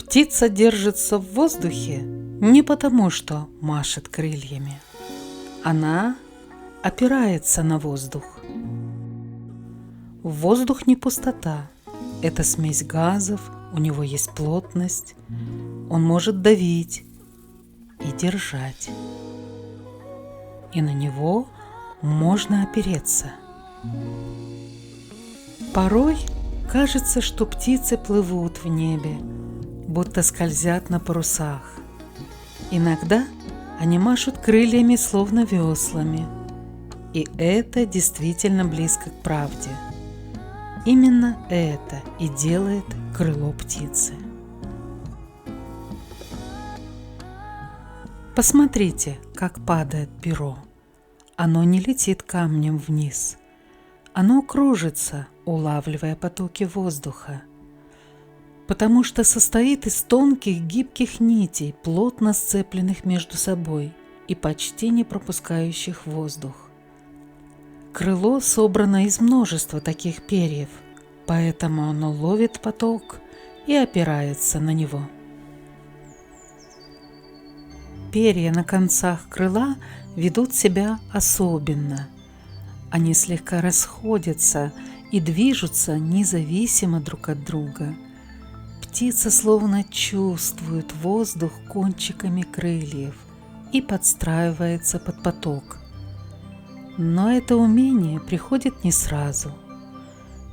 Птица держится в воздухе не потому, что машет крыльями. Она опирается на воздух. Воздух не пустота. Это смесь газов, у него есть плотность. Он может давить и держать. И на него можно опереться. Порой кажется, что птицы плывут в небе, будто скользят на парусах. Иногда они машут крыльями, словно веслами. И это действительно близко к правде. Именно это и делает крыло птицы. Посмотрите, как падает перо. Оно не летит камнем вниз. Оно кружится, улавливая потоки воздуха, потому что состоит из тонких гибких нитей, плотно сцепленных между собой и почти не пропускающих воздух. Крыло собрано из множества таких перьев, поэтому оно ловит поток и опирается на него. Перья на концах крыла ведут себя особенно. Они слегка расходятся и движутся независимо друг от друга. Птица словно чувствует воздух кончиками крыльев и подстраивается под поток. Но это умение приходит не сразу.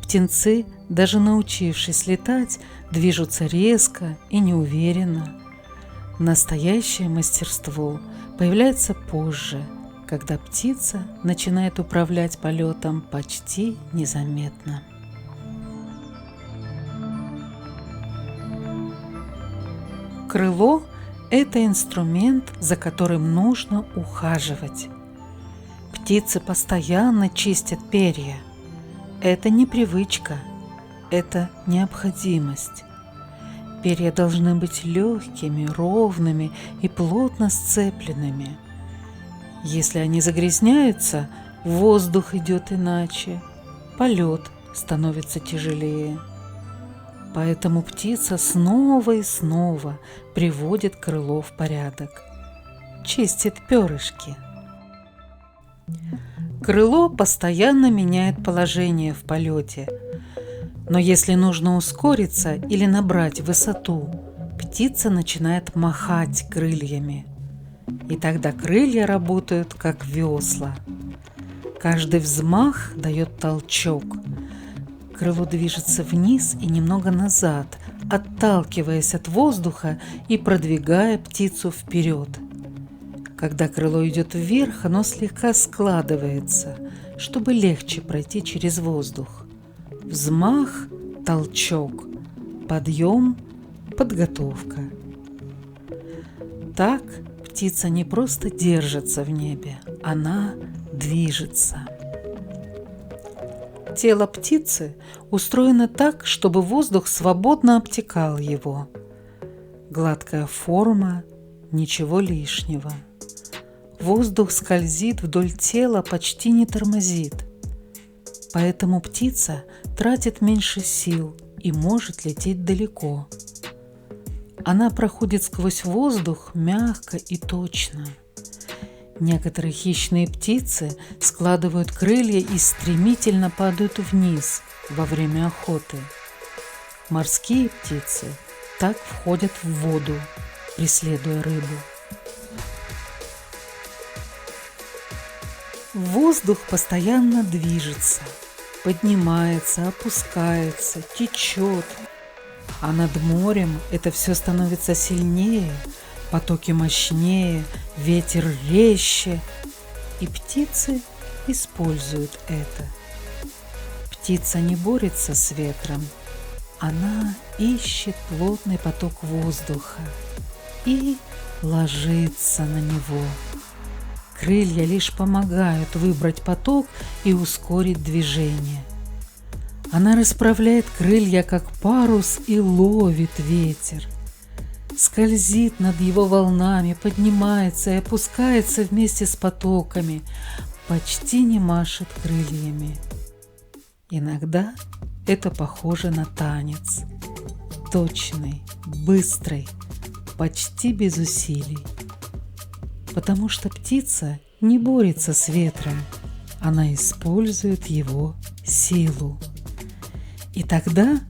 Птенцы, даже научившись летать, движутся резко и неуверенно. Настоящее мастерство появляется позже, когда птица начинает управлять полетом почти незаметно. Крыло – это инструмент, за которым нужно ухаживать. Птицы постоянно чистят перья. Это не привычка, это необходимость. Перья должны быть легкими, ровными и плотно сцепленными. Если они загрязняются, воздух идет иначе, полет становится тяжелее. Поэтому птица снова и снова приводит крыло в порядок, чистит перышки. Крыло постоянно меняет положение в полете, но если нужно ускориться или набрать высоту, птица начинает махать крыльями. И тогда крылья работают как весла. Каждый взмах дает толчок. Крыло движется вниз и немного назад, отталкиваясь от воздуха и продвигая птицу вперед. Когда крыло идет вверх, оно слегка складывается, чтобы легче пройти через воздух. Взмах, толчок, подъем, подготовка. Так птица не просто держится в небе, она движется. Тело птицы устроено так, чтобы воздух свободно обтекал его. Гладкая форма, ничего лишнего. Воздух скользит вдоль тела, почти не тормозит. Поэтому птица тратит меньше сил и может лететь далеко. Она проходит сквозь воздух мягко и точно. Некоторые хищные птицы складывают крылья и стремительно падают вниз во время охоты. Морские птицы так входят в воду, преследуя рыбу. Воздух постоянно движется, поднимается, опускается, течет. А над морем это все становится сильнее, потоки мощнее, ветер резче. И птицы используют это. Птица не борется с ветром. Она ищет плотный поток воздуха и ложится на него. Крылья лишь помогают выбрать поток и ускорить движение. Она расправляет крылья, как парус, и ловит ветер. Скользит над его волнами, поднимается и опускается вместе с потоками, почти не машет крыльями. Иногда это похоже на танец. точный, быстрый, почти без усилий. Потому что птица не борется с ветром, она использует его силу. И тогда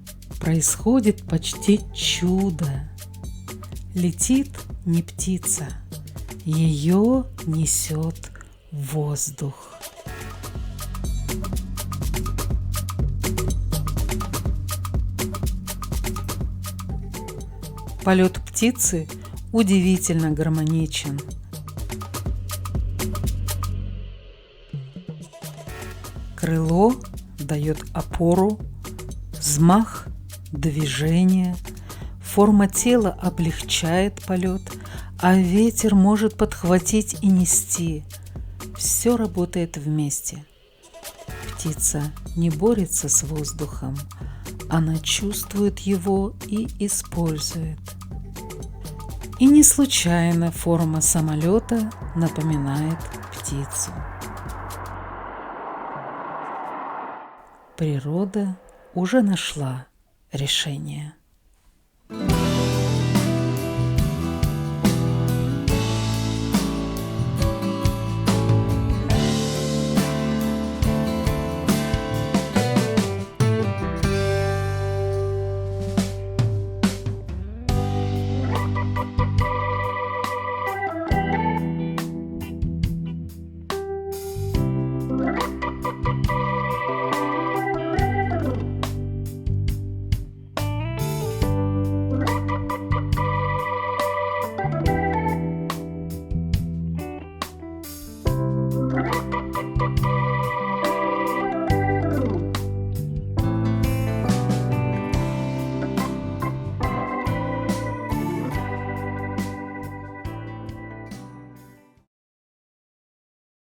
происходит почти чудо. Летит не птица, ее несет воздух. Полет птицы удивительно гармоничен. Крыло дает опору, взмах – движение, форма тела облегчает полет, а ветер может подхватить и нести. Все работает вместе. Птица не борется с воздухом, она чувствует его и использует. И не случайно форма самолета напоминает птицу. Природа уже нашла решение.